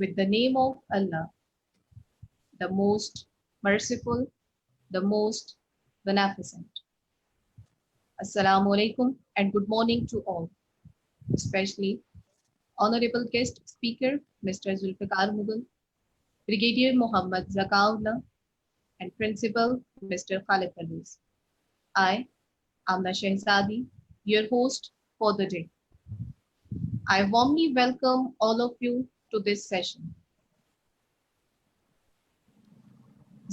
with the name of Allah, the most merciful, the most beneficent. Assalamu alaikum and good morning to all, especially Honorable Guest Speaker Mr. Zulfikar Mughal, Brigadier Muhammad Zakaullah, and Principal Mr. Khalid Parvez. I, Amna Shehzadi, your host for the day. I warmly welcome all of you to this session.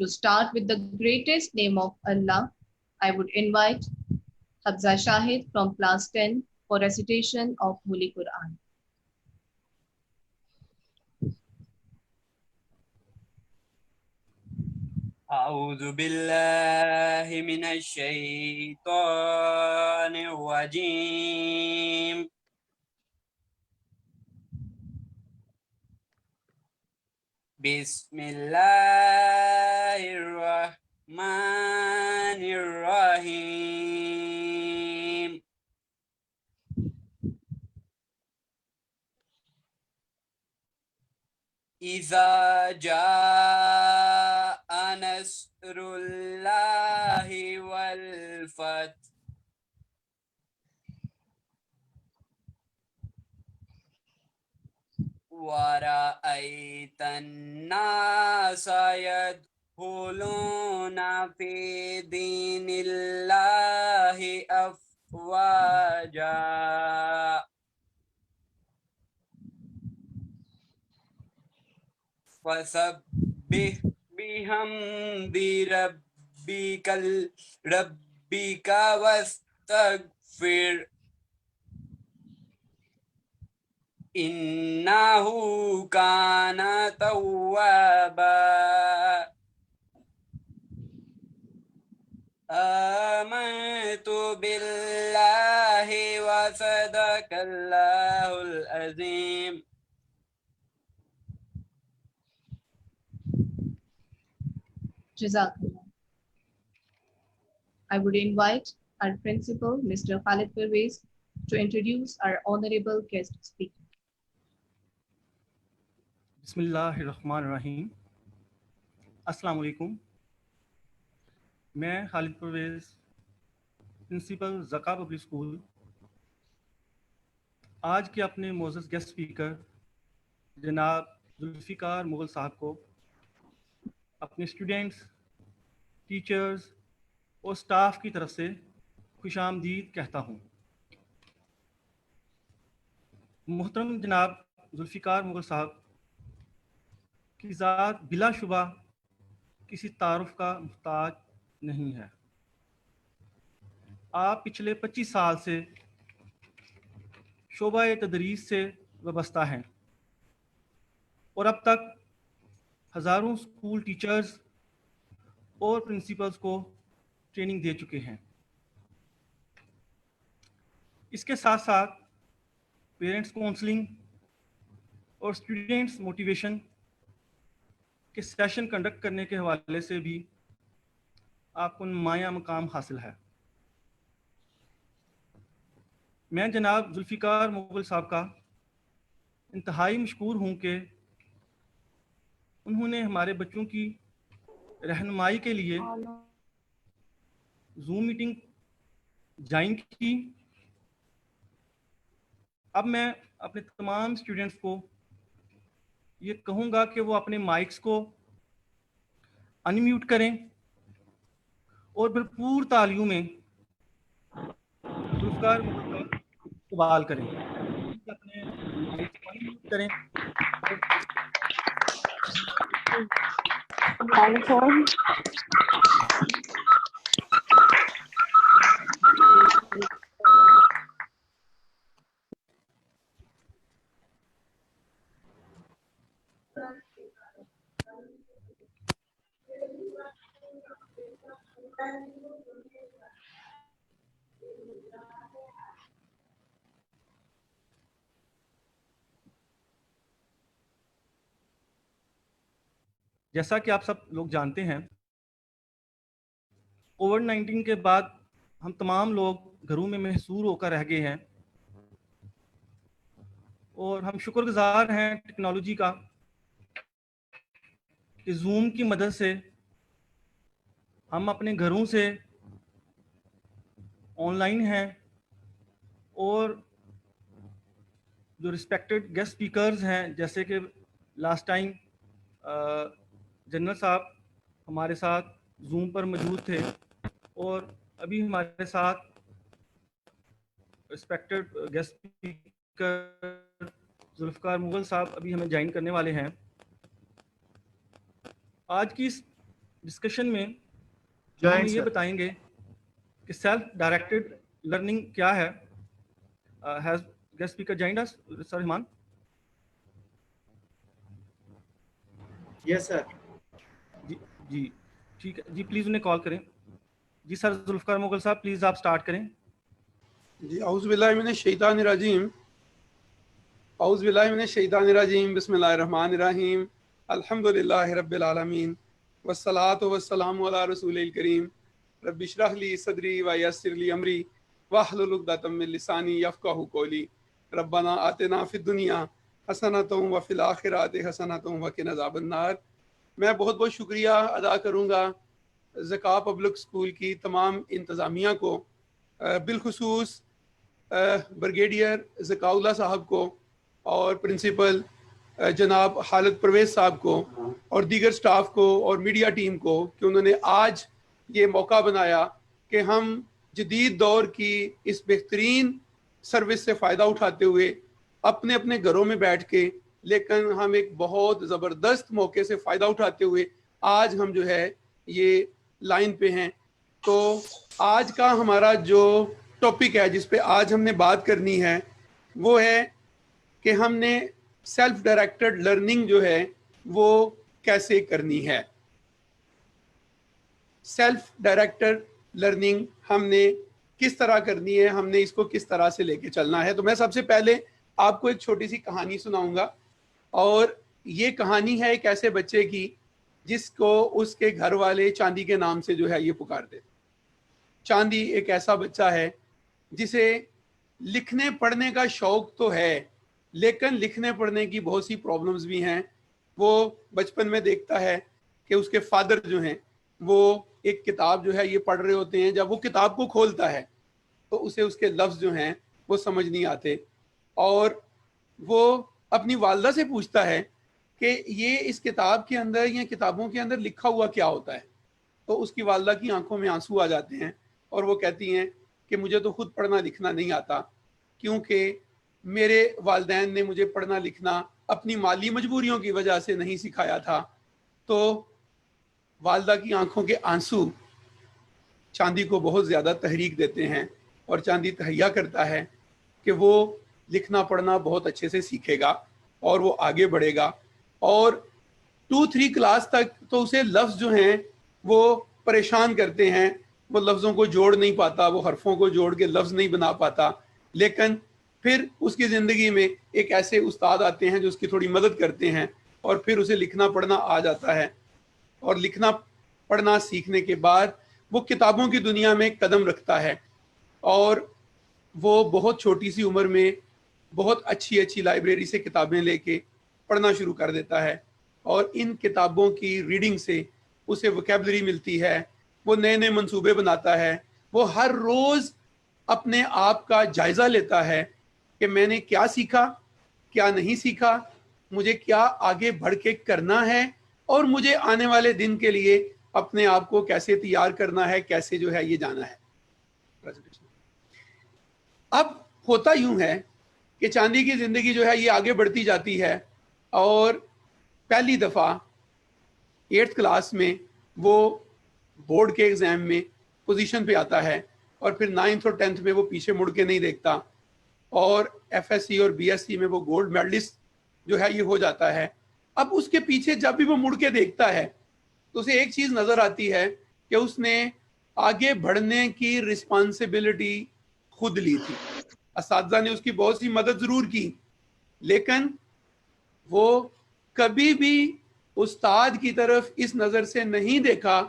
To start with the greatest name of Allah, I would invite Habza Shahid from class 10 for recitation of Holy Quran. أعوذ بالله من الشيطان الرجيم بسم الله الرحمن الرحيم إذا جاء نصر الله والفتح ورأيت الناس يدخلون في دين الله أفواجا فسبح بحمد ربك واستغفر إنه كان توابا آمنت بالله وصدق الله العظيم. Jazakallah. I would invite our principal, Mr. Khalid Parvez, to introduce our honorable guest speaker. Bismillahirrahmanirrahim. السلام علیکم. میں خالد پرویز پرنسپل زکا پبلک اسکول آج کے اپنے معزز گیسٹ اسپیکر جناب ذوالفقار مغل صاحب کو اپنے اسٹوڈینٹس، ٹیچرز اور سٹاف کی طرف سے خوش آمدید کہتا ہوں. محترم جناب ذوالفقار مغل صاحب کی ذات بلا شبہ کسی تعارف کا محتاج نہیں ہے. آپ پچھلے 25 سال سے شعبہ تدریس سے وابستہ ہیں اور اب تک ہزاروں اسکول ٹیچرز اور پرنسپلز کو ٹریننگ دے چکے ہیں. اس کے ساتھ ساتھ پیرنٹس کونسلنگ اور اسٹوڈینٹس موٹیویشن کے سیشن کنڈکٹ کرنے کے حوالے سے بھی آپ کو نمایاں مقام حاصل ہے. میں جناب ذوالفقار مغل صاحب کا انتہائی مشکور ہوں کہ انہوں نے ہمارے بچوں کی رہنمائی کے لیے زوم میٹنگ جوائن کی. اب میں اپنے تمام اسٹوڈینٹس کو یہ کہوں گا کہ وہ اپنے مائکس کو انمیوٹ کریں اور بھرپور تالیوں میں ذوالفقار مغل کا استقبال کریں. اپنے مائکس کو انمیوٹ کریں. جیسا کہ آپ سب لوگ جانتے ہیں، کووڈ-19 کے بعد ہم تمام لوگ گھروں میں محصور ہو کر رہ گئے ہیں، اور ہم شکر گزار ہیں ٹیکنالوجی کا کہ زوم کی مدد سے ہم اپنے گھروں سے آن لائن ہیں، اور جو رسپیکٹڈ گیسٹ اسپیکرز ہیں جیسے کہ لاسٹ ٹائم جنرل صاحب ہمارے ساتھ زوم پر موجود تھے، اور ابھی ہمارے ساتھ respected guest speaker Zulfiqar Mughal sahab ابھی ہمیں جوائن کرنے والے ہیں۔ آج کی اس ڈسکشن میں جو ہم یہ بتائیں گے کہ سیلف ڈائریکٹڈ لرننگ کیا ہے۔ ہیز گیسٹ اسپیکر جوائنڈ اس سر ایمان؟ یس سر۔ جی ٹھیک ہے جی، پلیز انہیں کال کریں۔ جی سر ذوالفقار مغل صاحب پلیز آپ سٹارٹ کریں۔ جی اعوذ باللہ من الشیطان الرجیم، اعوذ باللہ من الشیطان الرجیم، بسم اللہ الرحمن الرحیم، الحمد للہ رب العالمین، والصلاۃ والسلام علی رسول الکریم، رب اشرح لی صدری ویسر لی امری واحلل عقدۃ من لسانی یفقہوا قولی، ربنا آتنا فی الدنیا حسنۃ وفی الآخرۃ حسنۃ وقنا عذاب النار۔ میں بہت بہت شکریہ ادا کروں گا ذکا پبلک اسکول کی تمام انتظامیہ کو، بالخصوص بریگیڈیئر ذکا اللہ صاحب کو اور پرنسپل جناب خالد پرویز صاحب کو اور دیگر سٹاف کو اور میڈیا ٹیم کو کہ انہوں نے آج یہ موقع بنایا کہ ہم جدید دور کی اس بہترین سروس سے فائدہ اٹھاتے ہوئے اپنے اپنے گھروں میں بیٹھ کے، لیکن ہم ایک بہت زبردست موقع سے فائدہ اٹھاتے ہوئے آج ہم جو ہے یہ لائن پہ ہیں۔ تو آج کا ہمارا جو ٹاپک ہے جس پہ آج ہم نے بات کرنی ہے وہ ہے کہ ہم نے سیلف ڈائریکٹڈ لرننگ جو ہے وہ کیسے کرنی ہے۔ سیلف ڈائریکٹڈ لرننگ ہم نے کس طرح کرنی ہے، ہم نے اس کو کس طرح سے لے کے چلنا ہے۔ تو میں سب سے پہلے آپ کو ایک چھوٹی سی کہانی سناؤں گا، اور یہ کہانی ہے ایک ایسے بچے کی جس کو اس کے گھر والے چاندی کے نام سے جو ہے یہ پکارتے۔ چاندی ایک ایسا بچہ ہے جسے لکھنے پڑھنے کا شوق تو ہے، لیکن لکھنے پڑھنے کی بہت سی پرابلمز بھی ہیں۔ وہ بچپن میں دیکھتا ہے کہ اس کے فادر جو ہیں وہ ایک کتاب جو ہے یہ پڑھ رہے ہوتے ہیں، جب وہ کتاب کو کھولتا ہے تو اسے اس کے لفظ جو ہیں وہ سمجھ نہیں آتے، اور وہ اپنی والدہ سے پوچھتا ہے کہ یہ اس کتاب کے اندر یا کتابوں کے اندر لکھا ہوا کیا ہوتا ہے۔ تو اس کی والدہ کی آنکھوں میں آنسو آ جاتے ہیں اور وہ کہتی ہیں کہ مجھے تو خود پڑھنا لکھنا نہیں آتا، کیونکہ میرے والدین نے مجھے پڑھنا لکھنا اپنی مالی مجبوریوں کی وجہ سے نہیں سکھایا تھا۔ تو والدہ کی آنکھوں کے آنسو چاندی کو بہت زیادہ تحریک دیتے ہیں، اور چاندی تہیا کرتا ہے کہ وہ لکھنا پڑھنا بہت اچھے سے سیکھے گا اور وہ آگے بڑھے گا، اور 2-3 کلاس تک تو اسے لفظ جو ہیں وہ پریشان کرتے ہیں، وہ لفظوں کو جوڑ نہیں پاتا، وہ حرفوں کو جوڑ کے لفظ نہیں بنا پاتا، لیکن پھر اس کی زندگی میں ایک ایسے استاد آتے ہیں جو اس کی تھوڑی مدد کرتے ہیں، اور پھر اسے لکھنا پڑھنا آ جاتا ہے، اور لکھنا پڑھنا سیکھنے کے بعد وہ کتابوں کی دنیا میں قدم رکھتا ہے، اور وہ بہت چھوٹی سی عمر میں بہت اچھی اچھی لائبریری سے کتابیں لے کے پڑھنا شروع کر دیتا ہے، اور ان کتابوں کی ریڈنگ سے اسے وکیبلری ملتی ہے، وہ نئے نئے منصوبے بناتا ہے، وہ ہر روز اپنے آپ کا جائزہ لیتا ہے کہ میں نے کیا سیکھا، کیا نہیں سیکھا، مجھے کیا آگے بڑھ کے کرنا ہے، اور مجھے آنے والے دن کے لیے اپنے آپ کو کیسے تیار کرنا ہے، کیسے جو ہے یہ جانا ہے۔ اب ہوتا یوں ہے کہ چاندی کی زندگی جو ہے یہ آگے بڑھتی جاتی ہے، اور پہلی دفعہ 8th کلاس میں وہ بورڈ کے ایگزام میں پوزیشن پہ آتا ہے، اور پھر 9th اور 10th میں وہ پیچھے مڑ کے نہیں دیکھتا، اور ایف ایس سی اور بی ایس سی میں وہ گولڈ میڈلسٹ جو ہے یہ ہو جاتا ہے۔ اب اس کے پیچھے جب بھی وہ مڑ کے دیکھتا ہے تو اسے ایک چیز نظر آتی ہے کہ اس نے آگے بڑھنے کی رسپانسبلٹی خود لی تھی۔ اساتذہ نے اس کی بہت سی مدد ضرور کی، لیکن وہ کبھی بھی استاد کی طرف اس نظر سے نہیں دیکھا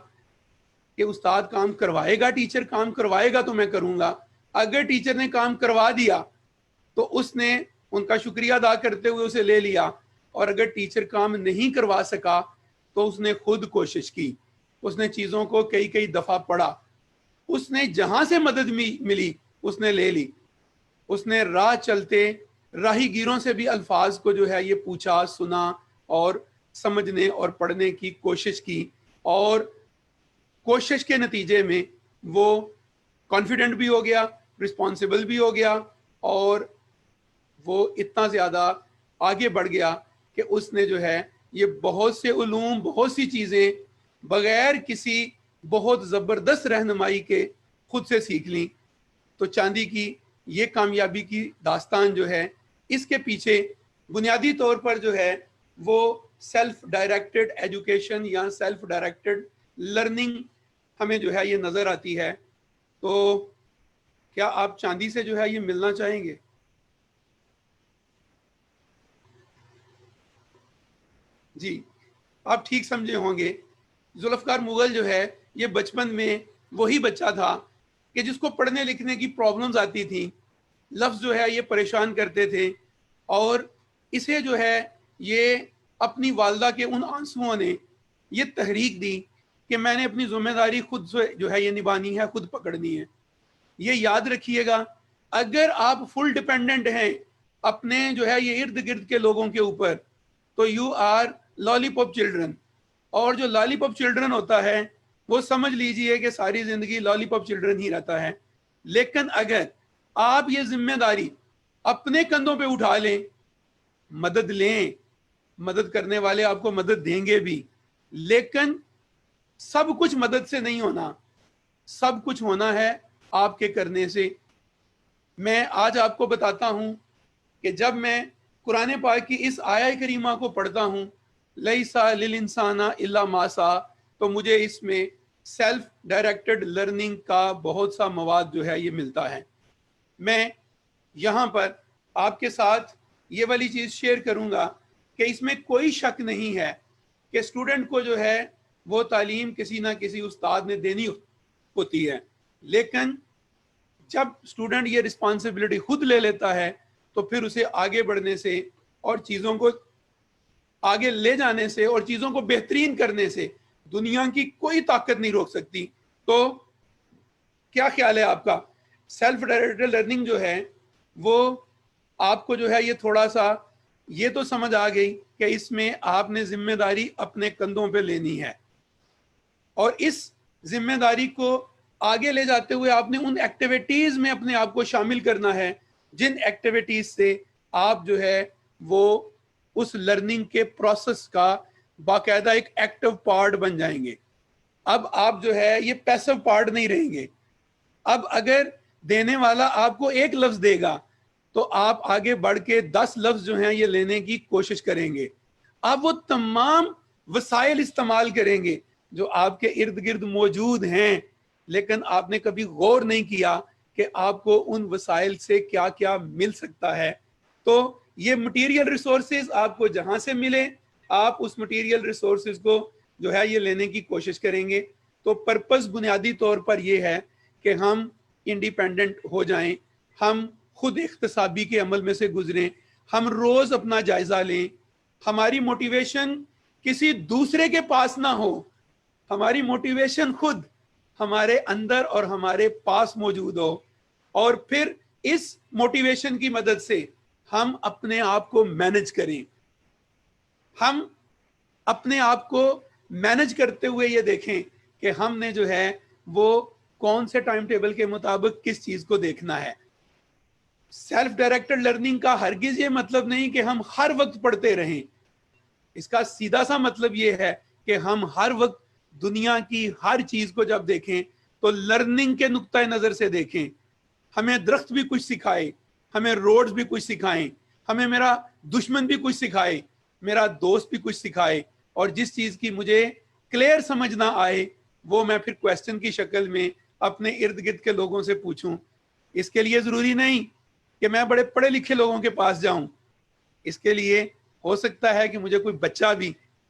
کہ استاد کام کروائے گا، ٹیچر کام کروائے گا تو میں کروں گا. اگر ٹیچر نے کام کروا دیا تو اس نے ان کا شکریہ ادا کرتے ہوئے اسے لے لیا، اور اگر ٹیچر کام نہیں کروا سکا تو اس نے خود کوشش کی، اس نے چیزوں کو کئی دفعہ پڑھا، اس نے جہاں سے مدد ملی اس نے لے لی، اس نے راہ چلتے راہی گیروں سے بھی الفاظ کو جو ہے یہ پوچھا، سنا اور سمجھنے اور پڑھنے کی کوشش کی، اور کوشش کے نتیجے میں وہ کانفیڈنٹ بھی ہو گیا، رسپانسبل بھی ہو گیا، اور وہ اتنا زیادہ آگے بڑھ گیا کہ اس نے جو ہے یہ بہت سے علوم، بہت سی چیزیں بغیر کسی بہت زبردست رہنمائی کے خود سے سیکھ لیں. تو چاندی کی یہ کامیابی کی داستان جو ہے، اس کے پیچھے بنیادی طور پر جو ہے وہ سیلف ڈائریکٹڈ ایجوکیشن یا سیلف ڈائریکٹڈ لرننگ ہمیں جو ہے یہ نظر آتی ہے. تو کیا آپ چاندی سے جو ہے یہ ملنا چاہیں گے؟ جی، آپ ٹھیک سمجھے ہوں گے. ذوالفقار مغل جو ہے یہ بچپن میں وہی بچہ تھا کہ جس کو پڑھنے لکھنے کی پرابلمز آتی تھیں، لفظ جو ہے یہ پریشان کرتے تھے، اور اسے جو ہے یہ اپنی والدہ کے ان آنسوؤں نے یہ تحریک دی کہ میں نے اپنی ذمہ داری خود سے جو ہے یہ نبھانی ہے، خود پکڑنی ہے. یہ یاد رکھیے گا، اگر آپ فل ڈیپینڈنٹ ہیں اپنے جو ہے یہ ارد گرد کے لوگوں کے اوپر تو you are lollipop children. اور جو لالی پاپ چلڈرن ہوتا ہے وہ سمجھ لیجئے کہ ساری زندگی لالی پاپ چلڈرن ہی رہتا ہے. لیکن اگر آپ یہ ذمہ داری اپنے کندھوں پہ اٹھا لیں، مدد لیں، مدد کرنے والے آپ کو مدد دیں گے بھی، لیکن سب کچھ مدد سے نہیں ہونا، سب کچھ ہونا ہے آپ کے کرنے سے. میں آج آپ کو بتاتا ہوں کہ جب میں قرآن پاک کی اس آیہ کریمہ کو پڑھتا ہوں، لیسا للانسان الا ما سعی، تو مجھے اس میں سیلف ڈائریکٹڈ لرننگ کا بہت سا مواد جو ہے یہ ملتا ہے. میں یہاں پر آپ کے ساتھ یہ والی چیز شیئر کروں گا کہ اس میں کوئی شک نہیں ہے کہ اسٹوڈنٹ کو جو ہے وہ تعلیم کسی نہ کسی استاد نے دینی ہوتی ہے، لیکن جب اسٹوڈنٹ یہ رسپانسبلٹی خود لے لیتا ہے تو پھر اسے آگے بڑھنے سے اور چیزوں کو آگے لے جانے سے اور چیزوں کو بہترین کرنے سے دنیا کی کوئی طاقت نہیں روک سکتی. تو کیا خیال ہے آپ کا؟ سیلف ڈائریکٹڈ لرننگ جو ہے وہ آپ کو جو ہے یہ تھوڑا سا یہ تو سمجھ آ گئی کہ اس میں آپ نے ذمہ داری اپنے کندھوں پہ لینی ہے، اور اس ذمہ داری کو آگے لے جاتے ہوئے آپ نے ان ایکٹیویٹیز میں اپنے آپ کو شامل کرنا ہے جن ایکٹیویٹیز سے آپ جو ہے وہ اس لرننگ کے پروسیس کا باقاعدہ ایک ایکٹیو پارٹ بن جائیں گے. اب آپ جو ہے یہ پیسو پارٹ نہیں رہیں گے. اب اگر دینے والا آپ کو ایک لفظ دے گا تو آپ آگے بڑھ کے 10 لفظ جو ہیں یہ لینے کی کوشش کریں گے. آپ وہ تمام وسائل استعمال کریں گے جو آپ کے ارد گرد موجود ہیں، لیکن آپ نے کبھی غور نہیں کیا کہ آپ کو ان وسائل سے کیا کیا مل سکتا ہے. تو یہ مٹیریل ریسورسز آپ کو جہاں سے ملے آپ اس مٹیریل ریسورسز کو جو ہے یہ لینے کی کوشش کریں گے. تو پرپس بنیادی طور پر یہ ہے کہ ہم انڈیپینڈنٹ ہو جائیں، ہم خود اختصابی کے عمل میں سے گزریں، ہم روز اپنا جائزہ لیں، ہماری موٹیویشن کسی دوسرے کے پاس نہ ہو، ہماری موٹیویشن خود ہمارے اندر اور ہمارے پاس موجود ہو، اور پھر اس موٹیویشن کی مدد سے ہم اپنے آپ کو مینج کریں. ہم اپنے آپ کو مینج کرتے ہوئے یہ دیکھیں کہ ہم نے جو ہے وہ کون سے ٹائم ٹیبل کے مطابق کس چیز کو دیکھنا ہے. سیلف ڈائریکٹڈ لرننگ کا ہرگز یہ مطلب نہیں کہ ہم ہر وقت پڑھتے رہیں. اس کا سیدھا سا مطلب یہ ہے کہ ہم ہر وقت دنیا کی ہر چیز کو جب دیکھیں تو لرننگ کے نقطۂ نظر سے دیکھیں. ہمیں درخت بھی کچھ سکھائے، ہمیں روڈز بھی کچھ سکھائیں، ہمیں میرا دشمن بھی کچھ سکھائے، میرا دوست بھی کچھ سکھائے، اور جس چیز کی مجھے کلیئر سمجھ نہ آئے وہ میں پھر کویسچن کی شکل میں اپنے ارد گرد کے لوگوں سے پوچھوں. اس کے لیے ضروری نہیں کہ میں بڑے پڑھے لکھے لوگوں کے پاس جاؤں، اس کے لیے ہو سکتا ہے کہ مجھے کوئی بچہ بھی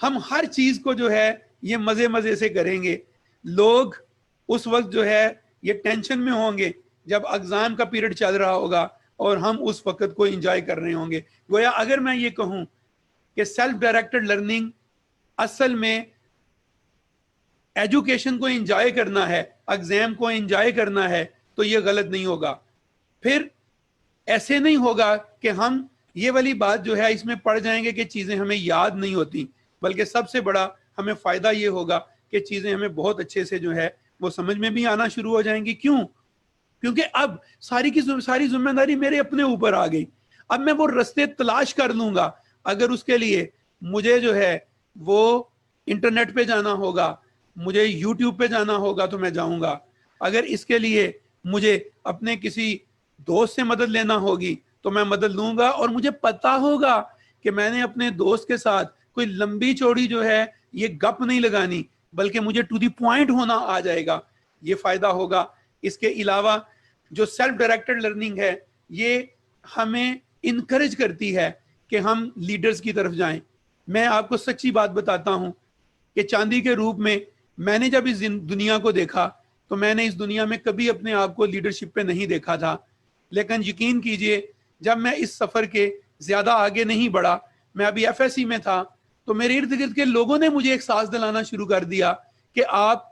ہم ہر چیز کو جو ہے یہ مزے مزے سے کریں گے. لوگ اس وقت جو ہے یہ ٹینشن میں ہوں گے جب ایگزام کا پیریڈ چل رہا ہوگا اور ہم اس وقت کو انجوائے کر رہے ہوں گے. گویا اگر میں یہ کہوں کہ سیلف ڈائریکٹڈ لرننگ اصل میں ایجوکیشن کو انجوائے کرنا ہے, ایگزام کو انجوائے کرنا ہے, تو یہ غلط نہیں ہوگا. پھر ایسے نہیں ہوگا کہ ہم یہ والی بات جو ہے اس میں پڑ جائیں گے کہ چیزیں ہمیں یاد نہیں ہوتی, بلکہ سب سے بڑا ہمیں فائدہ یہ ہوگا کہ چیزیں ہمیں بہت اچھے سے جو ہے وہ سمجھ میں بھی آنا شروع ہو جائیں گی. کیوں؟ کیونکہ اب ساری کی ساری ذمہ داری میرے اپنے اوپر آ گئی. اب میں وہ رستے تلاش کر لوں گا. اگر اس کے لیے مجھے جو ہے وہ انٹرنیٹ پہ جانا ہوگا, مجھے یوٹیوب پہ جانا ہوگا تو میں جاؤں گا. اگر اس کے لیے مجھے اپنے کسی دوست سے مدد لینا ہوگی تو میں مدد لوں گا, اور مجھے پتا ہوگا کہ میں نے اپنے دوست کے ساتھ کوئی لمبی چوڑی جو ہے یہ گپ نہیں لگانی, بلکہ مجھے ٹو دی پوائنٹ ہونا آ جائے گا. یہ فائدہ ہوگا. اس کے علاوہ جو سیلف ڈائریکٹڈ لرننگ ہے یہ ہمیں انکریج کرتی ہے کہ ہم لیڈرز کی طرف جائیں. میں آپ کو سچی بات بتاتا ہوں کہ چاندی کے روپ میں نے جب اس دنیا کو دیکھا تو میں نے اس دنیا میں کبھی اپنے آپ کو لیڈرشپ پہ نہیں دیکھا تھا. لیکن یقین کیجئے جب میں اس سفر کے زیادہ آگے نہیں بڑھا, میں ابھی ایف ایس سی میں تھا, تو میرے ارد گرد کے لوگوں نے مجھے احساس دلانا شروع کر دیا کہ آپ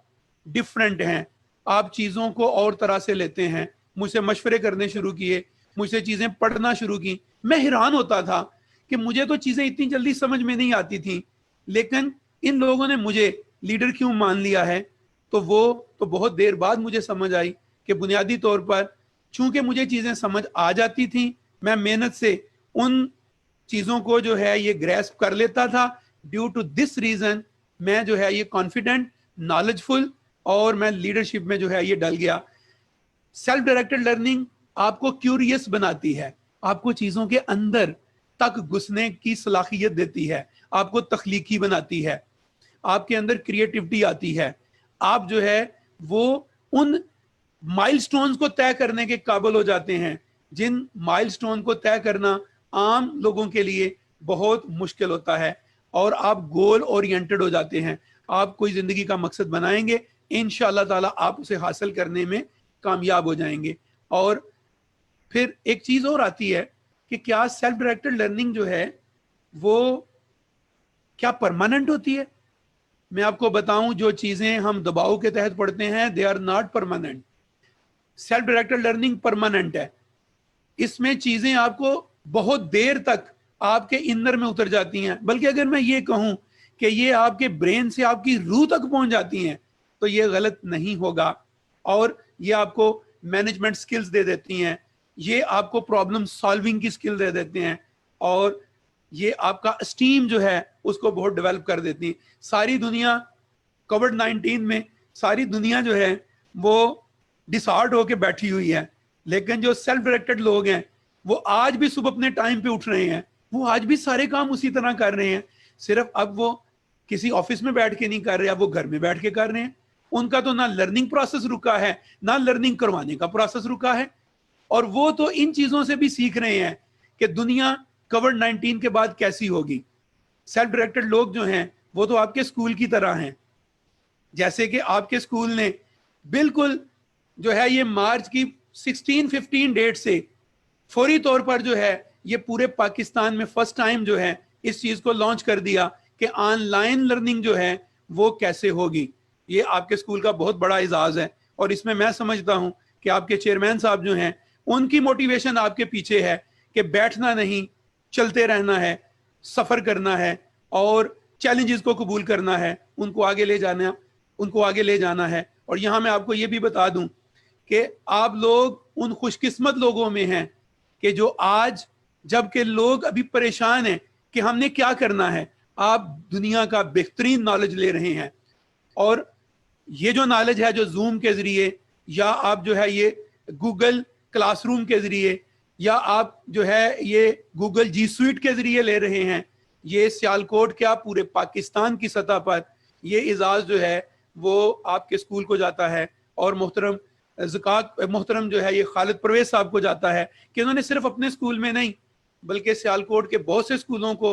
ڈفرینٹ ہیں, آپ چیزوں کو اور طرح سے لیتے ہیں. مجھ سے مشورے کرنے شروع کیے, مجھ سے چیزیں پڑھنا شروع کی. میں حیران ہوتا تھا کہ مجھے تو چیزیں اتنی جلدی سمجھ میں نہیں آتی تھیں, لیکن ان لوگوں نے مجھے لیڈر کیوں مان لیا ہے. تو وہ تو بہت دیر بعد مجھے سمجھ آئی کہ بنیادی طور پر چونکہ مجھے چیزیں سمجھ آ جاتی تھیں, میں محنت سے ان چیزوں کو جو ہے یہ گریسپ کر لیتا تھا. ڈیو ٹو دس ریزن میں جو ہے یہ کانفیڈنٹ, نالجفل اور میں لیڈرشپ میں جو ہے یہ ڈل گیا. سیلف ڈائریکٹڈ لرننگ آپ کو کیوریس بناتی ہے, آپ کو چیزوں کے اندر تک گھسنے کی صلاحیت دیتی ہے, آپ کو تخلیقی بناتی ہے, آپ کے اندر کریٹیوٹی آتی ہے. آپ جو ہے وہ ان مائل سٹونز کو طے کرنے کے قابل ہو جاتے ہیں جن مائل سٹون کو طے کرنا عام لوگوں کے لیے بہت مشکل ہوتا ہے, اور آپ گول اورینٹڈ ہو جاتے ہیں. آپ کوئی زندگی کا مقصد بنائیں گے, انشاءاللہ تعالی آپ اسے حاصل کرنے میں کامیاب ہو جائیں گے. اور پھر ایک چیز اور آتی ہے کہ کیا سیلف ڈائریکٹڈ لرننگ جو ہے وہ کیا پرماننٹ ہوتی ہے؟ میں آپ کو بتاؤں, جو چیزیں ہم دباؤ کے تحت پڑھتے ہیں they are not permanent. Self directed learning permanent ہے. اس میں چیزیں آپ کو بہت دیر تک آپ کے انر میں اتر جاتی ہیں, بلکہ اگر میں یہ کہوں کہ یہ آپ کے برین سے آپ کی روح تک پہنچ جاتی ہیں تو یہ غلط نہیں ہوگا. اور یہ آپ کو مینجمنٹ سکلز دے دیتی ہیں, یہ آپ کو پرابلم سالونگ کی سکل دے دیتے ہیں, اور یہ آپ کا اسٹیم جو ہے اس کو بہت ڈیولپ کر دیتی ہیں. ساری دنیا کووڈ-19 میں ساری دنیا جو ہے وہ ڈس آرٹ ہو کے بیٹھی ہوئی ہے, لیکن جو سیلف ڈائریکٹڈ لوگ ہیں وہ آج بھی صبح اپنے ٹائم پہ اٹھ رہے ہیں, وہ آج بھی سارے کام اسی طرح کر رہے ہیں. صرف اب وہ کسی آفس میں بیٹھ کے نہیں کر رہے, اب وہ گھر میں بیٹھ کے کر رہے ہیں. ان کا تو نہ لرننگ پروسیس رکا ہے, نہ لرننگ کروانے کا پروسیس رکا ہے, اور وہ تو ان چیزوں سے بھی سیکھ رہے ہیں کہ دنیا کووڈ-19 کے بعد کیسی ہوگی. سیلف ڈائریکٹڈ لوگ جو ہیں وہ تو آپ کے اسکول کی طرح ہیں, جیسے کہ آپ کے اسکول نے بالکل جو ہے یہ مارچ کی 16-15 ڈیٹ سے فوری طور پر جو ہے یہ پورے پاکستان میں فرسٹ ٹائم جو ہے اس چیز کو لانچ کر دیا کہ آن لائن لرننگ جو ہے وہ کیسے ہوگی. یہ آپ کے اسکول کا بہت بڑا اعزاز ہے, اور اس میں سمجھتا ہوں کہ آپ کے چیئرمین صاحب جو ہیں ان کی موٹیویشن آپ کے پیچھے ہے کہ بیٹھنا نہیں, چلتے رہنا ہے, سفر کرنا ہے, اور چیلنجز کو قبول کرنا ہے, ان کو آگے لے جانا ہے. اور یہاں میں آپ کو یہ بھی بتا دوں کہ آپ لوگ ان خوش قسمت لوگوں میں ہیں کہ جو آج جب کہ لوگ ابھی پریشان ہیں کہ ہم نے کیا کرنا ہے, آپ دنیا کا بہترین نالج لے رہے ہیں. اور یہ جو نالج ہے جو زوم کے ذریعے, یا آپ جو ہے یہ گوگل کلاس روم کے ذریعے, یا آپ جو ہے یہ گوگل جی سویٹ کے ذریعے لے رہے ہیں, یہ سیالکوٹ کیا پورے پاکستان کی سطح پر یہ اعزاز جو ہے وہ آپ کے اسکول کو جاتا ہے. اور محترم جو ہے یہ خالد پرویز صاحب کو جاتا ہے کہ انہوں نے صرف اپنے اسکول میں نہیں بلکہ سیالکوٹ کے بہت سے اسکولوں کو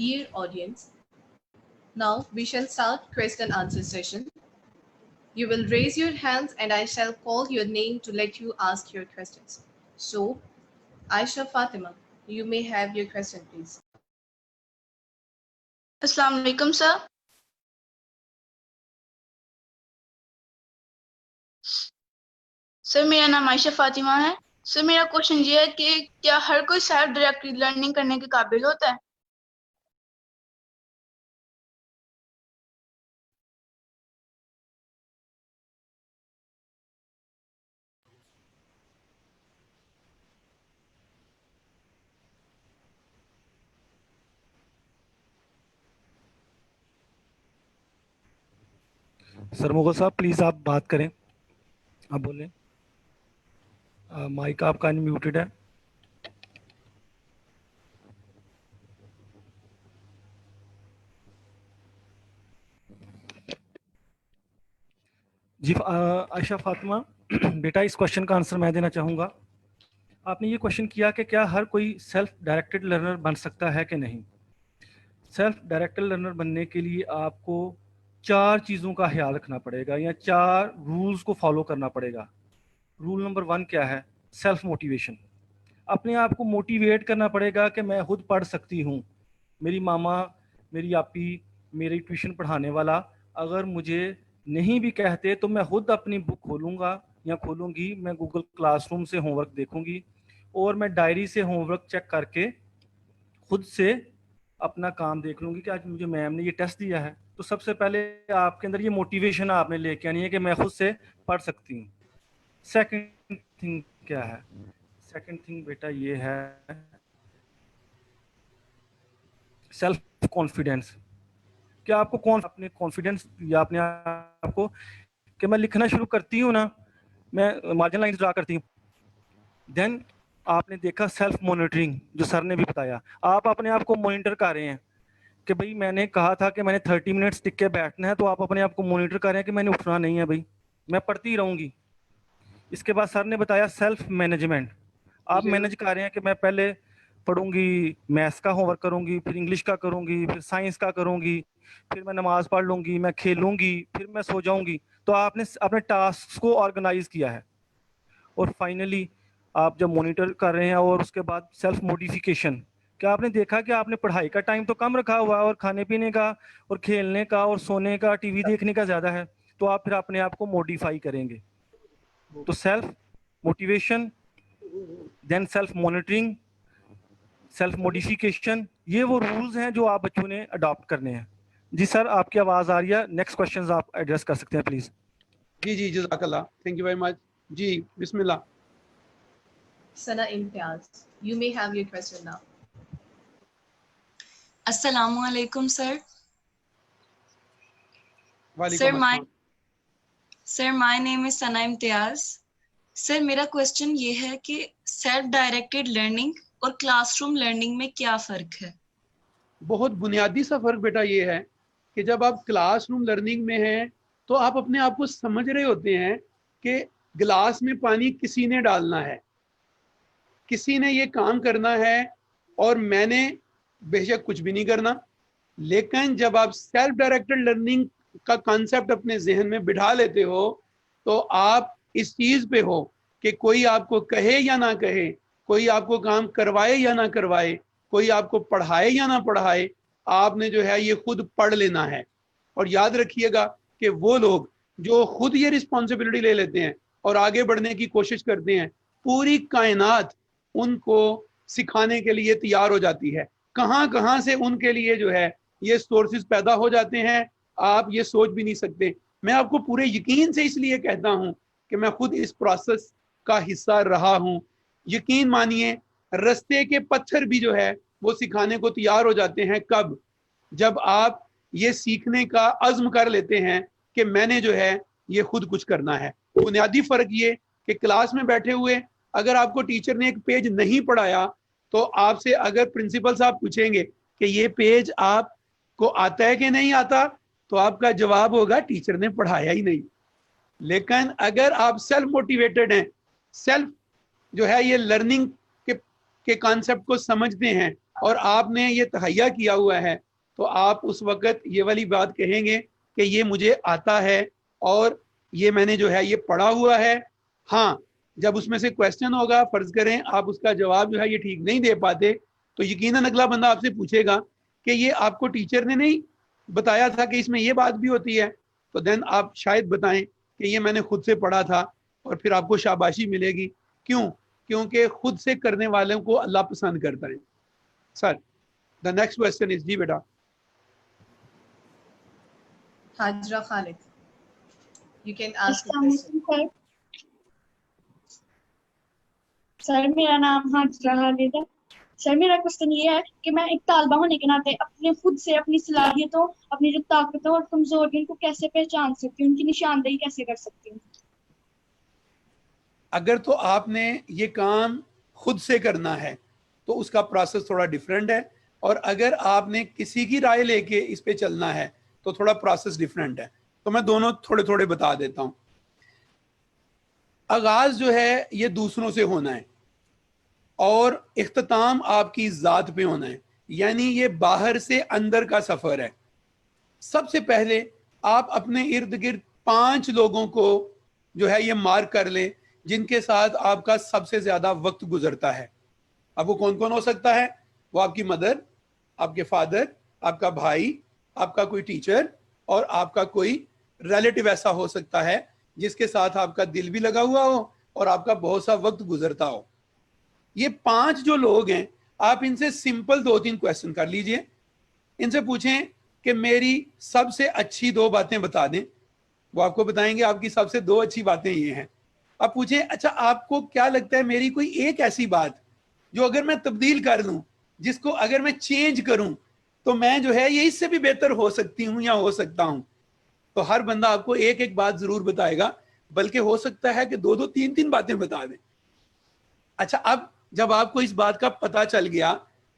Dear audience, now we shall start question and answer session. You will raise your hands and I shall call your name to let you ask your questions. So, Aisha Fatima, you may have your question, please. السلام علیکم سر. سر میرا نام عائشہ فاطمہ ہے. سر میرا question یہ ہے کہ کیا ہر کوئی سیلف ڈائریکٹڈ لرننگ کرنے کے قابل ہوتا ہے؟ سر مغل صاحب پلیز آپ بات کریں, آپ بولیں. مائک آپ کا انمیوٹڈ ہے. جی عائشہ فاطمہ بیٹا, اس کوشچن کا آنسر میں دینا چاہوں گا. آپ نے یہ کوشچن کیا کہ کیا ہر کوئی سیلف ڈائریکٹڈ لرنر بن سکتا ہے کہ نہیں. سیلف ڈائریکٹڈ لرنر بننے کے لیے آپ کو 4 چیزوں کا خیال رکھنا پڑے گا یا 4 رولز کو فالو کرنا پڑے گا. رول نمبر 1 کیا ہے؟ Self motivation. اپنے آپ کو موٹیویٹ کرنا پڑے گا کہ میں خود پڑھ سکتی ہوں. میری ماما, میری آپی, میری ٹیوشن پڑھانے والا اگر مجھے نہیں بھی کہتے تو میں خود اپنی بک کھولوں گا یا کھولوں گی, میں گوگل کلاس روم سے ہوم ورک دیکھوں گی اور میں ڈائری سے ہوم ورک چیک کر کے خود سے اپنا کام دیکھ لوں گی کہ آج مجھے میم نے یہ ٹیسٹ دیا ہے. تو سب سے پہلے آپ کے اندر یہ موٹیویشن آپ نے لے کے آنی ہے کہ میں خود سے پڑھ سکتی ہوں. سیکنڈ تھنگ کیا ہے؟ سیکنڈ تھنگ بیٹا یہ ہے سیلف کانفیڈینس. کیا آپ کو اپنے کانفیڈینس یا اپنے آپ کو کہ میں لکھنا شروع کرتی ہوں نا, میں مارجن لائنز ڈرا کرتی ہوں, دین آپ نے دیکھا سیلف مانیٹرنگ جو سر نے بھی بتایا, آپ اپنے آپ کو مانیٹر کر رہے ہیں کہ بھئی میں نے کہا تھا کہ میں نے 30 منٹس ٹک کے بیٹھنا ہے, تو آپ اپنے آپ کو مانیٹر کر رہے ہیں کہ میں نے اٹھنا نہیں ہے, بھئی میں پڑھتی رہوں گی. اس کے بعد سر نے بتایا سیلف مینجمنٹ. آپ مینج کر رہے ہیں کہ میں پہلے پڑھوں گی, میتھس کا ہوم ورک کروں گی, پھر انگلش کا کروں گی, پھر سائنس کا کروں گی, پھر میں نماز پڑھ لوں گی, میں کھیلوں گی, پھر میں سو جاؤں گی. تو آپ نے اپنے ٹاسک کو آرگنائز کیا ہے. اور فائنلی آپ جب مانیٹر کر رہے ہیں اور اس کے بعد سیلف موڈیفیکیشن, کیا آپ نے دیکھا کہ آپ نے پڑھائی کا ٹائم تو کم رکھا ہوا ہے اور کھانے پینے کا اور کھیلنے کا اور سونے کا, ٹی وی دیکھنے کا زیادہ ہے, تو آپ پھر اپنے آپ کو موڈیفائی کریں گے. تو سیلف موٹیویشن, دین سیلف مانیٹرنگ, سیلف موڈیفیکیشن, یہ وہ رولز ہیں جو آپ بچوں نے اڈاپٹ کرنے ہیں. جی سر آپ کی آواز آ رہی ہے, نیکسٹ کوشچنز آپ ایڈریس کر سکتے ہیں پلیز. جی جزاک اللہ, تھینک یو ویری مچ. جی بسم اللہ. Sana Imtiaz, you may have your question now. السلام علیکم سر. وعلیکم السلام. سر مائی نیم از ثنا امتیاز. سر میرا کوشچن یہ ہے کہ سیلف ڈائریکٹڈ لرننگ اور کلاس روم لرننگ میں کیا فرق ہے؟ بہت بنیادی سا فرق بیٹا یہ ہے کہ جب آپ کلاس روم لرننگ میں ہیں تو آپ اپنے آپ کو سمجھ رہے ہوتے ہیں کہ گلاس میں پانی کسی نے ڈالنا ہے, کسی نے یہ کام کرنا ہے, اور میں نے بے شک کچھ بھی نہیں کرنا. لیکن جب آپ سیلف ڈائریکٹڈ لرننگ کا کانسیپٹ اپنے ذہن میں بٹھا لیتے ہو تو آپ اس چیز پہ ہو کہ کوئی آپ کو کہے یا نہ کہے, کوئی آپ کو کام کروائے یا نہ کروائے, کوئی آپ کو پڑھائے یا نہ پڑھائے, آپ نے جو ہے یہ خود پڑھ لینا ہے. اور یاد رکھیے گا کہ وہ لوگ جو خود یہ رسپانسبلٹی لے لیتے ہیں اور آگے بڑھنے کی کوشش کرتے ہیں, پوری کائنات ان کو سکھانے کے لیے تیار ہو جاتی ہے. کہاں کہاں سے ان کے لیے جو ہے یہ سورسز پیدا ہو جاتے ہیں, آپ یہ سوچ بھی نہیں سکتے. میں آپ کو پورے یقین سے اس لیے کہتا ہوں کہ میں خود اس پروسیس کا حصہ رہا ہوں. یقین مانیے رستے کے پتھر بھی جو ہے وہ سکھانے کو تیار ہو جاتے ہیں. کب؟ جب آپ یہ سیکھنے کا عزم کر لیتے ہیں کہ میں نے جو ہے یہ خود کچھ کرنا ہے. بنیادی فرق یہ کہ کلاس میں بیٹھے ہوئے اگر آپ کو ٹیچر نے ایک پیج نہیں پڑھایا تو آپ سے اگر پرنسپل صاحب پوچھیں گے کہ یہ پیج آپ کو آتا ہے کہ نہیں آتا, تو آپ کا جواب ہوگا ٹیچر نے پڑھایا ہی نہیں. لیکن اگر آپ سیلف موٹیویٹڈ ہیں, سیلف جو ہے یہ لرننگ کے کانسیپٹ کو سمجھتے ہیں, اور آپ نے یہ تہیا کیا ہوا ہے تو آپ اس وقت یہ والی بات کہیں گے کہ یہ مجھے آتا ہے اور یہ میں نے جو ہے یہ پڑھا ہوا ہے. ہاں جب اس میں سے کویسچن ہوگا, فرض کریں آپ اس کا جواب جو ہے یہ ٹھیک نہیں دے پاتے, تو یقیناً اگلا بندہ آپ سے پوچھے گا کہ یہ آپ کو ٹیچر نے نہیں بتایا تھا کہ اس میں یہ بات بھی ہوتی ہے, تو دین آپ شاید بتائیں کہ یہ میں نے خود سے پڑھا تھا, اور پھر آپ کو شاباشی ملے گی. کیوں؟ کیونکہ خود سے کرنے والوں کو اللہ پسند کرتا ہے. Sir the next question is, جی بیٹا. Hajra Khalid, you can ask the السلام question. علیکم سر میرا نام حاجرہ خالد ہے. سر میرا کوشچن یہ ہے کہ میں ایک طالبہ ہونے کے ناطے اپنے خود سے اپنی صلاحیتوں, اپنی جو طاقتوں اور کمزوریوں کو کیسے پہچان سکتی ہوں, ان کی نشاندہی کیسے کر سکتی ہوں؟ اگر تو آپ نے یہ کام خود سے کرنا ہے تو اس کا پروسیس تھوڑا ڈیفرنٹ ہے, اور اگر آپ نے کسی کی رائے لے کے اس پہ چلنا ہے تو تھوڑا پروسیس ڈیفرنٹ ہے. تو میں دونوں تھوڑے تھوڑے بتا دیتا ہوں. آغاز جو ہے یہ دوسروں سے ہونا ہے, اور اختتام آپ کی ذات پہ ہونا ہے, یعنی یہ باہر سے اندر کا سفر ہے. سب سے پہلے آپ اپنے ارد گرد 5 لوگوں کو جو ہے یہ مارک کر لیں جن کے ساتھ آپ کا سب سے زیادہ وقت گزرتا ہے. اب وہ کون کون ہو سکتا ہے؟ وہ آپ کی مدر, آپ کے فادر, آپ کا بھائی, آپ کا کوئی ٹیچر, اور آپ کا کوئی ریلیٹو ایسا ہو سکتا ہے جس کے ساتھ آپ کا دل بھی لگا ہوا ہو اور آپ کا بہت سا وقت گزرتا ہو. یہ 5 جو لوگ ہیں, آپ ان سے سمپل 2-3 کویسچن کر لیجئے. ان سے پوچھیں کہ میری سب سے اچھی 2 باتیں بتا دیں. وہ آپ کو بتائیں گے آپ کی سب سے 2 اچھی باتیں یہ ہیں. آپ پوچھیں اچھا آپ کو کیا لگتا ہے میری کوئی ایک ایسی بات جو اگر میں تبدیل کر لوں, جس کو اگر میں چینج کروں تو میں جو ہے یہ اس سے بھی بہتر ہو سکتی ہوں یا ہو سکتا ہوں. تو ہر بندہ آپ کو ایک ایک بات ضرور بتائے گا, بلکہ ہو سکتا ہے کہ 2-2, 3-3 باتیں بتا دیں. اچھا اب جب آپ کو اس بات کا پتا چل گیا,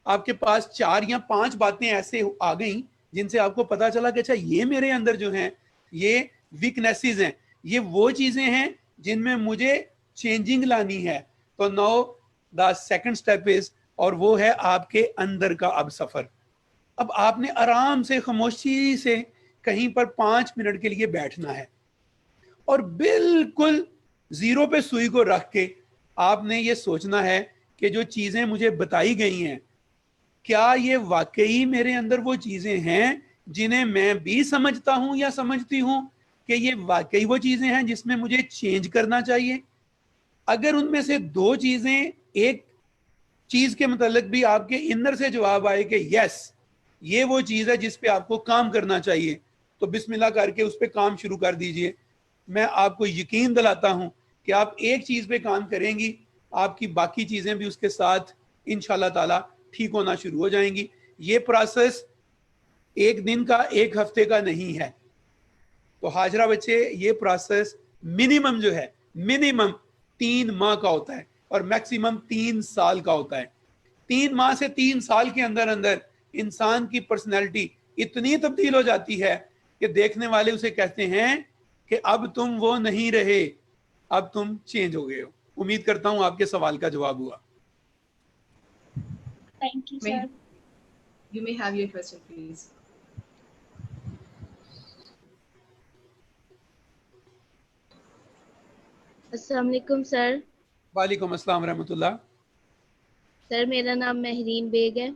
آپ کے پاس 4 یا 5 باتیں ایسے آ گئیں جن سے آپ کو پتا چلا کہ اچھا یہ میرے اندر جو ہیں یہ ویکنیسز ہیں, یہ وہ چیزیں ہیں جن میں مجھے چینجنگ لانی ہے. تو نو دا سیکنڈ اسٹیپ از, اور وہ ہے آپ کے اندر کا اب سفر. اب آپ نے آرام سے خاموشی سے کہیں پر 5 منٹ کے لیے بیٹھنا ہے, اور بالکل 0 پہ سوئی کو رکھ کے آپ نے یہ سوچنا ہے کہ جو چیزیں مجھے بتائی گئی ہیں کیا یہ واقعی میرے اندر وہ چیزیں ہیں جنہیں میں بھی سمجھتا ہوں یا سمجھتی ہوں, کہ یہ واقعی وہ چیزیں ہیں جس میں مجھے چینج کرنا چاہیے. اگر ان میں سے 2 چیزیں ایک چیز کے متعلق بھی آپ کے انر سے جواب آئے کہ یس یہ وہ چیز ہے جس پہ آپ کو کام کرنا چاہیے, تو بسم اللہ کر کے اس پہ کام شروع کر دیجئے. میں آپ کو یقین دلاتا ہوں کہ آپ ایک چیز پہ کام کریں گی, آپ کی باقی چیزیں بھی اس کے ساتھ انشاءاللہ تعالی ٹھیک ہونا شروع ہو جائیں گی. یہ پروسیس 1 دن کا 1 ہفتے کا نہیں ہے. تو حاجرہ بچے یہ پروسیس منیمم جو ہے منیمم 3 ماہ کا ہوتا ہے, اور میکسیمم 3 سال کا ہوتا ہے. 3 ماہ سے 3 سال کے اندر اندر انسان کی پرسنالٹی اتنی تبدیل ہو جاتی ہے کہ دیکھنے والے اسے کہتے ہیں کہ اب تم وہ نہیں رہے, اب تم چینج ہو گئے ہو. امید کرتا ہوں آپ کے سوال کا جواب ہوا. Thank you May, sir. you may have your question, please. السلام علیکم سر. وعلیکم السلام ورحمۃ اللہ. سر میرا نام مہرین بیگ ہے.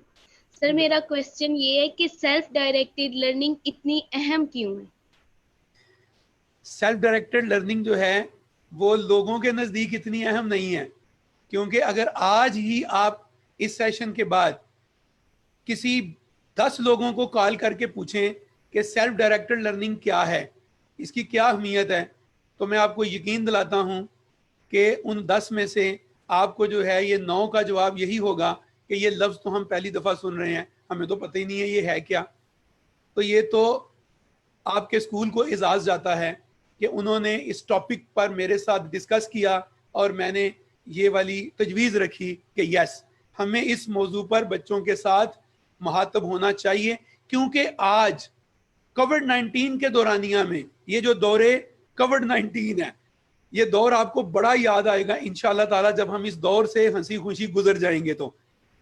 سر میرا کوشچن یہ ہے کہ سیلف ڈائریکٹڈ لرننگ اتنی اہم کیوں ہے؟ سیلف ڈائریکٹڈ لرننگ جو ہے وہ لوگوں کے نزدیک اتنی اہم نہیں ہے, کیونکہ اگر آج ہی آپ اس سیشن کے بعد کسی 10 لوگوں کو کال کر کے پوچھیں کہ سیلف ڈائریکٹڈ لرننگ کیا ہے, اس کی کیا اہمیت ہے, تو میں آپ کو یقین دلاتا ہوں کہ ان 10 میں سے آپ کو جو ہے یہ 9 کا جواب یہی ہوگا کہ یہ لفظ تو ہم پہلی دفعہ سن رہے ہیں, ہمیں تو پتہ ہی نہیں ہے یہ ہے کیا. تو یہ تو آپ کے اسکول کو اعزاز جاتا ہے کہ انہوں نے اس ٹاپک پر میرے ساتھ ڈسکس کیا, اور میں نے یہ والی تجویز رکھی کہ یس ہمیں اس موضوع پر بچوں کے ساتھ مخاطب ہونا چاہیے, کیونکہ آج کووڈ-19 کے دورانیہ میں یہ جو دور کووڈ-19 ہے یہ دور آپ کو بڑا یاد آئے گا انشاءاللہ تعالی جب ہم اس دور سے ہنسی خوشی گزر جائیں گے. تو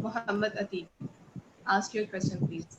Muhammad Ateek, ask your question please.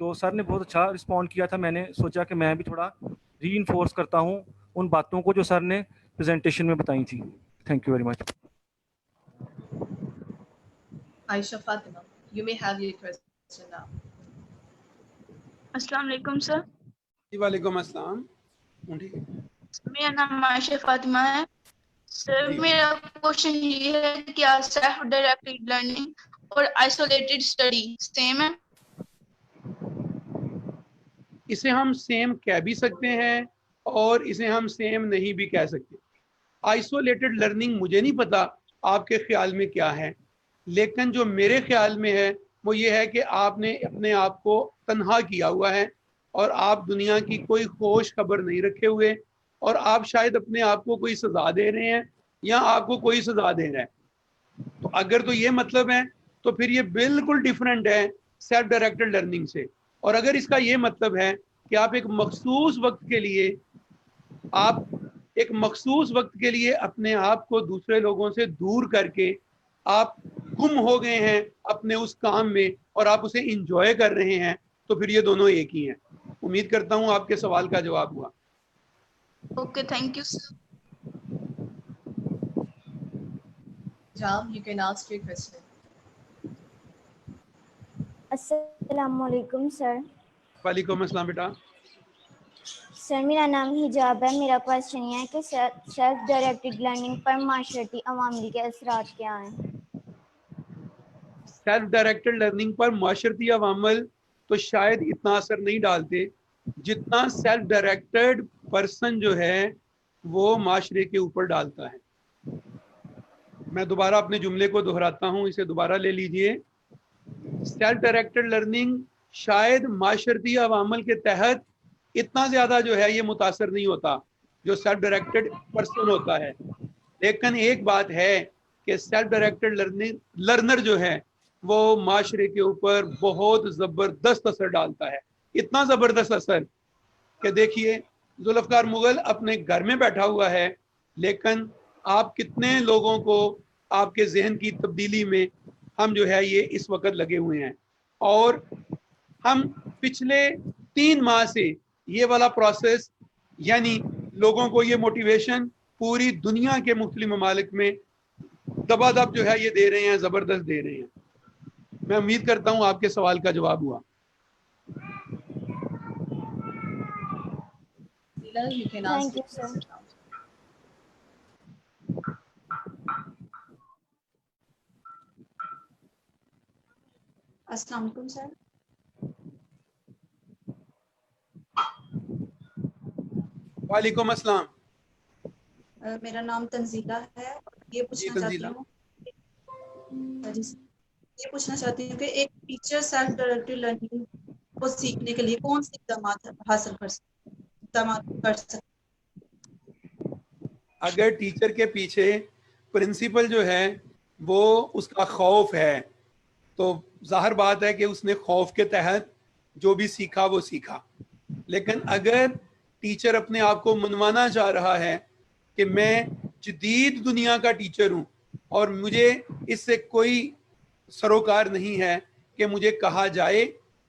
تو سر نے بہت اچھا رسپونڈ کیا تھا. میں نے سوچا کہ میں بھی تھوڑا ری انفورس کرتا ہوں ان باتوں کو جو سر نے پریزنٹیشن میں بتائی تھیں. Thank you very much. Aisha Fatima, you may have your question now. السلام علیکم سر. جی وعلیکم السلام. میرا نام عائشہ فاطمہ ہے. سر جی. میرا کوشچن یہ ہے کہ کیا سیلف ڈائریکٹڈ لرننگ اور آئسولیٹڈ اسٹڈی سیم ہے؟ اسے ہم سیم کہہ بھی سکتے ہیں اور اسے ہم سیم نہیں بھی کہہ سکتے. آئسولیٹڈ لرننگ مجھے نہیں پتا آپ کے خیال میں کیا ہے، لیکن جو میرے خیال میں ہے وہ یہ ہے کہ آپ نے اپنے آپ کو تنہا کیا ہوا ہے اور آپ دنیا کی کوئی خوش خبر نہیں رکھے ہوئے، اور آپ شاید اپنے آپ کو کوئی سزا دے رہے ہیں یا آپ کو کوئی سزا دے رہا ہے. تو اگر تو یہ مطلب ہے تو پھر یہ بالکل ڈیفرنٹ ہے سیلف ڈائریکٹڈ لرننگ سے. اور اگر اس کا یہ مطلب ہے کہ آپ ایک مخصوص وقت کے لیے اپنے آپ کو دوسرے لوگوں سے دور کر کے آپ گم ہو گئے ہیں اپنے اس کام میں اور آپ اسے انجوائے کر رہے ہیں، تو پھر یہ دونوں ایک ہی ہیں. امید کرتا ہوں آپ کے سوال کا جواب ہوا. Okay thank you sir. Jam, you can ask your question. السلام علیکم سر. وعلیکم السلام بیٹا. سر میرا نام حجاب ہے. میرا کوشچن یہ ہے کہ سیلف ڈائریکٹڈ لرننگ پر معاشرتی عوامل کے اثرات کیا ہیں؟ سیلف ڈائریکٹڈ لرننگ پر معاشرتی عوامل تو شاید اتنا اثر نہیں ڈالتے جتنا سیلف ڈائریکٹڈ پرسن جو ہے وہ معاشرے کے اوپر ڈالتا ہے. میں دوبارہ اپنے جملے کو دہراتا ہوں، اسے دوبارہ لے لیجئے. سیلف ڈائریکٹڈ لرننگ شاید معاشرتی عوامل کے تحت اتنا زیادہ جو ہے یہ متاثر نہیں ہوتا جو سیلف ڈائریکٹڈ پرسن ہوتا ہے. لیکن ایک بات ہے کہ سیلف ڈائریکٹڈ لرنر جو ہے وہ معاشرے کے اوپر بہت زبردست اثر ڈالتا ہے. اتنا زبردست اثر کہ دیکھیے ذوالفقار مغل اپنے گھر میں بیٹھا ہوا ہے، لیکن آپ کتنے لوگوں کو آپ کے ذہن کی تبدیلی میں ہم جو ہے یہ اس وقت لگے ہوئے ہیں. اور ہم پچھلے 3 ماہ سے یہ والا پروسیس، یعنی لوگوں کو یہ موٹیویشن پوری دنیا کے مختلف ممالک میں دبا دب جو ہے یہ دے رہے ہیں، زبردست دے رہے ہیں. میں امید کرتا ہوں آپ کے سوال کا جواب ہوا. Leela, you can ask Thank your you, sir. question now. السلام علیکم سر. وعلیکم السلام. میرا نام تنزیلہ ہے. یہ پوچھنا چاہتی ہوں یہ پوچھنا چاہتی ہوں کہ ایک ٹیچر سیلف ڈائریکٹڈ لرننگ کو سیکھنے کے لیے کون سے اقدامات حاصل کر سکتے؟ اگر ٹیچر کے پیچھے پرنسپل جو ہے وہ اس کا خوف ہے تو ظاہر بات ہے کہ اس نے خوف کے تحت جو بھی سیکھا وہ سیکھا. لیکن اگر ٹیچر اپنے آپ کو منوانا چاہ رہا ہے کہ میں جدید دنیا کا ٹیچر ہوں اور مجھے اس سے کوئی سروکار نہیں ہے کہ مجھے کہا جائے،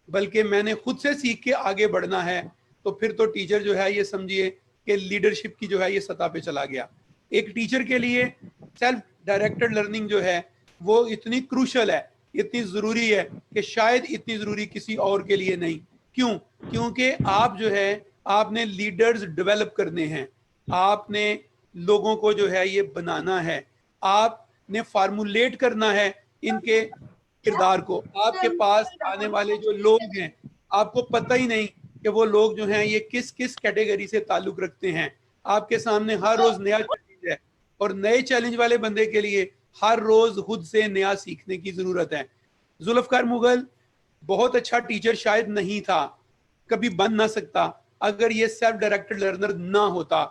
بلکہ میں نے خود سے سیکھ کے آگے بڑھنا ہے، تو پھر تو ٹیچر جو ہے یہ سمجھیے کہ لیڈرشپ کی جو ہے یہ سطح پہ چلا گیا. ایک ٹیچر کے لیے سیلف ڈائریکٹڈ لرننگ جو ہے وہ اتنی کروشل ہے، اتنی ضروری ہے کہ شاید اتنی ضروری کسی اور کے لیے نہیں. کیوں؟ کیونکہ آپ جو ہے آپ نے لیڈرز ڈیولپ کرنے ہیں، آپ نے لوگوں کو جو ہے یہ بنانا ہے، آپ نے فارمولیٹ کرنا ہے ان کے کردار کو. آپ کے پاس آنے والے جو لوگ ہیں آپ کو پتہ ہی نہیں کہ وہ لوگ جو ہیں یہ کس کس کیٹیگری سے تعلق رکھتے ہیں. آپ کے سامنے ہر روز نیا چیلنج ہے، اور نئے چیلنج والے بندے کے لیے ہر روز خود سے نیا سیکھنے کی ضرورت ہے. ذوالفقار مغل بہت اچھا ٹیچر شاید نہیں تھا، کبھی بن نہ سکتا اگر یہ سیلف ڈائریکٹڈ لرنر نہ ہوتا.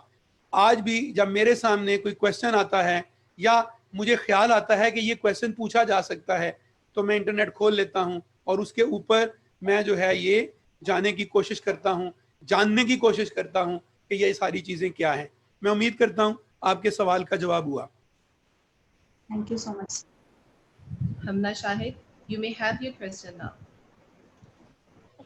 آج بھی جب میرے سامنے کوئی کویسچن آتا ہے یا مجھے خیال آتا ہے کہ یہ کویسچن پوچھا جا سکتا ہے تو میں انٹرنیٹ کھول لیتا ہوں اور اس کے اوپر میں جو ہے یہ جانے کی کوشش کرتا ہوں، جاننے کی کوشش کرتا ہوں کہ یہ ساری چیزیں کیا ہیں. میں امید کرتا ہوں آپ کے سوال کا جواب ہوا. Thank you so much. Hamna Shahid, you may have your question now.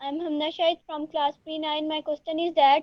I'm Hamna Shahid from class P9. My question is that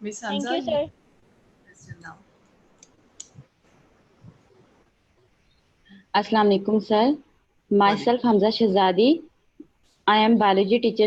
Miss Thank Hamza, you sir. question now. Assalamu alaikum sir. Myself Hamza Shahzadi. I am biology teacher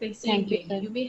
Thank you, sir.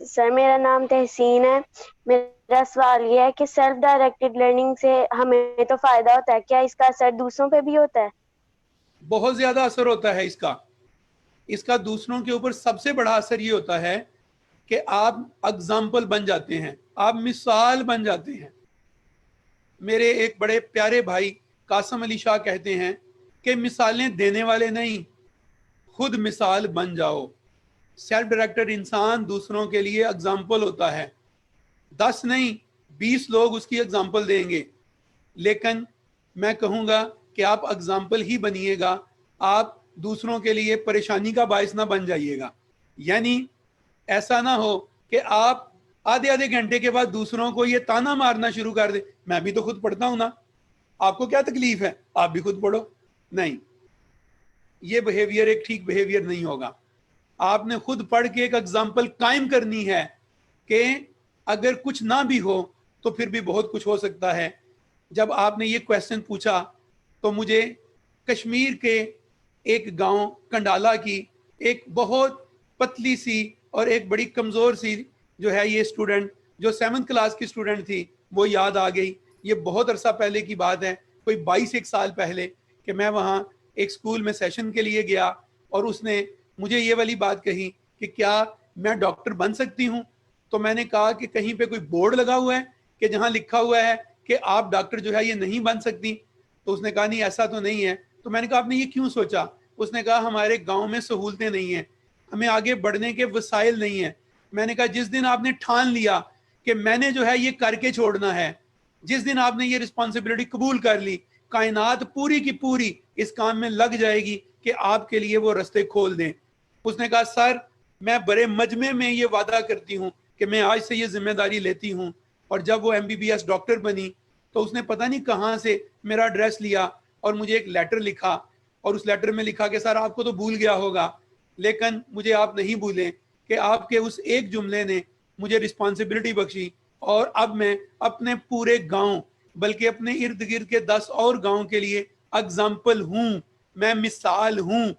سر میرا نام تحسین ہے. میرا سوال یہ ہے کہ self directed learning سے ہمیں تو فائدہ ہوتا ہے, کیا اس کا اثر دوسروں پہ بھی ہوتا ہے؟ بہت زیادہ اثر ہوتا ہے اس کا دوسروں کے اوپر سب سے بڑا اثر یہ ہوتا ہے کہ آپ اگزامپل بن جاتے ہیں, آپ مثال بن جاتے ہیں. میرے ایک بڑے پیارے بھائی قاسم علی شاہ کہتے ہیں کہ مثالیں دینے والے نہیں, خود مثال بن جاؤ. سیلف ڈائریکٹڈ انسان دوسروں کے لیے اگزامپل ہوتا ہے. 10 نہیں 20 لوگ اس کی اگزامپل دیں گے, لیکن میں کہوں گا کہ آپ اگزامپل ہی بنیے گا, آپ دوسروں کے لیے پریشانی کا باعث نہ بن جائیے گا. یعنی ایسا نہ ہو کہ آپ آدھے گھنٹے کے بعد دوسروں کو یہ تانا مارنا شروع کر دیں, میں بھی تو خود پڑھتا ہوں نا, آپ کو کیا تکلیف ہے, آپ بھی خود پڑھو. نہیں, یہ بہیویئر ایک ٹھیک بہیویئر نہیں ہوگا. آپ نے خود پڑھ کے ایک اگزامپل قائم کرنی ہے کہ اگر کچھ نہ بھی ہو تو پھر بھی بہت کچھ ہو سکتا ہے. جب آپ نے یہ کویسچن پوچھا تو مجھے کشمیر کے ایک گاؤں کنڈالا کی ایک بہت پتلی سی اور ایک بڑی کمزور سی جو ہے یہ اسٹوڈنٹ جو 7th کلاس کی اسٹوڈنٹ تھی وہ یاد آ گئی. یہ بہت عرصہ پہلے کی بات ہے, کوئی 22 سال پہلے, کہ میں وہاں ایک اسکول میں سیشن کے لیے گیا اور اس نے مجھے یہ والی بات کہی کہ کیا میں ڈاکٹر بن سکتی ہوں. تو میں نے کہا کہ کہیں پہ کوئی بورڈ لگا ہوا ہے کہ جہاں لکھا ہوا ہے کہ آپ ڈاکٹر جو ہے یہ نہیں بن سکتی. تو اس نے کہا نہیں ایسا تو نہیں ہے. تو میں نے کہا آپ نے یہ کیوں سوچا؟ اس نے کہا ہمارے گاؤں میں سہولتیں نہیں ہیں, ہمیں آگے بڑھنے کے وسائل نہیں ہیں. میں نے کہا جس دن آپ نے ٹھان لیا کہ میں نے جو ہے یہ کر کے چھوڑنا ہے, جس دن آپ نے یہ رسپانسبلٹی قبول کر لی, کائنات پوری کی پوری اس کام میں لگ جائے گی کہ آپ کے لیے وہ رستے کھول دیں. اس نے کہا سر میں بڑے مجمع میں یہ وعدہ کرتی ہوں کہ میں آج سے یہ ذمہ داری لیتی ہوں. اور جب وہ MBBS ڈاکٹر بنی تو اس نے پتہ نہیں کہاں سے میرا ایڈریس لیا اور مجھے ایک لیٹر لکھا, اور اس لیٹر میں لکھا کہ سر آپ کو تو بھول گیا ہوگا لیکن مجھے آپ نہیں بھولیں کہ آپ کے اس ایک جملے نے مجھے رسپانسبلٹی بخشی, اور اب میں اپنے پورے گاؤں بلکہ اپنے ارد گرد کے 10 اور گاؤں کے لیے اگزامپل ہوں, میں مثال ہوں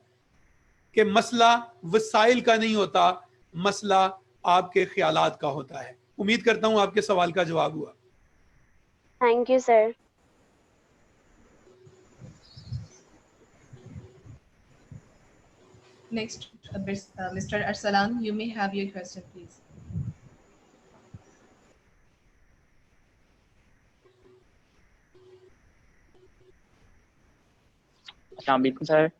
کہ مسئلہ وسائل کا نہیں ہوتا, مسئلہ آپ کے خیالات کا ہوتا ہے. امید کرتا ہوں آپ کے سوال کا جواب ہوا. Thank you sir. Next, Mr. Arsalan, you may have your question, please. Assalamu alaikum, sir.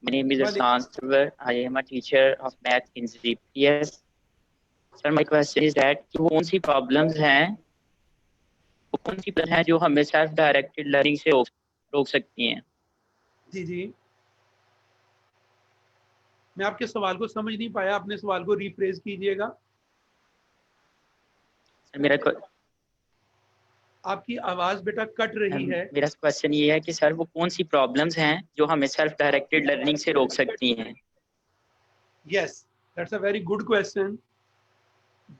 My name is Arsalan Sarwar. I am a teacher of math in ZPS. Sir, my question is that وہ کون سی problems ہیں جو ہمیں self directed learning سے روک سکتی ہیں؟ جی میں آپ کے سوال کو سمجھ نہیں پایا, اپنے سوال کو ریفریز کیجئے گا. آپ کی آواز بیٹا کٹ رہی ہے. میرا کوشچن یہ ہے کہ سر وہ کون سی پرابلمز ہیں جو ہمیں سیلف ڈائریکٹڈ لرننگ سے روک سکتی ہیں؟ Yes, that's a very good question.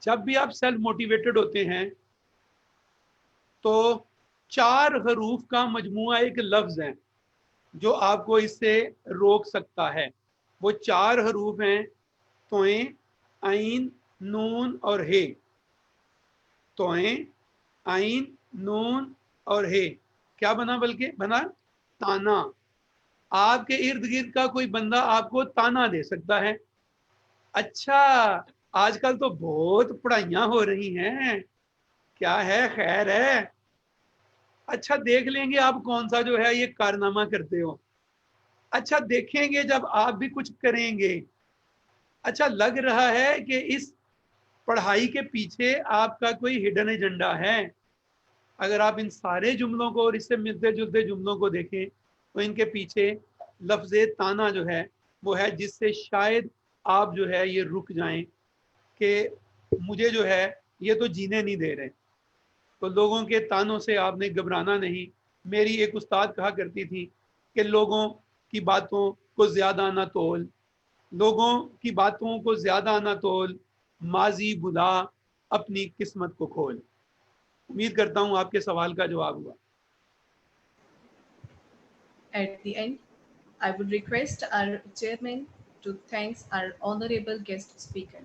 جب بھی آپ سیلف موٹیویٹڈ ہوتے ہیں تو 4 حروف کا مجموعہ ایک لفظ ہے جو آپ کو اس سے روک سکتا ہے. وہ 4 حروف ہیں توئیں, عین, نون اور ہے. توئیں, عین, نون اور ہے. کیا بنا؟ بلکہ بنا تانا. آپ کے ارد گرد کا کوئی بندہ آپ کو تانا دے سکتا ہے. اچھا آج کل تو بہت پڑھائیاں ہو رہی ہیں, کیا ہے خیر ہے. اچھا دیکھ لیں گے آپ کون سا جو ہے یہ کارنامہ کرتے ہو. اچھا دیکھیں گے جب آپ بھی کچھ کریں گے. اچھا لگ رہا ہے کہ اس پڑھائی کے پیچھے آپ کا کوئی ہڈن ایجنڈا ہے. اگر آپ ان سارے جملوں کو اور اس سے ملتے جلتے جملوں کو دیکھیں تو ان کے پیچھے لفظ تانا جو ہے وہ ہے, جس سے شاید آپ جو ہے یہ رک جائیں کہ مجھے جو ہے یہ تو جینے نہیں دے رہے. تو لوگوں کے تانوں سے آپ نے گھبرانا نہیں. میری ایک استاد کہا کرتی تھی کہ لوگوں کی باتوں کو زیادہ نہ تول, لوگوں کی باتوں کو زیادہ نہ تول, ماضی بلا اپنی قسمت کو کھول. امید کرتا ہوں آپ کے سوال کا جواب ہوا. At the end, I would request our chairman to thank our honorable guest speaker.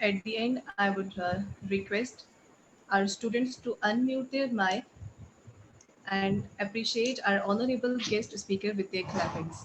At the end, I would request our students to unmute their mic and appreciate our honorable guest speaker with their clappings.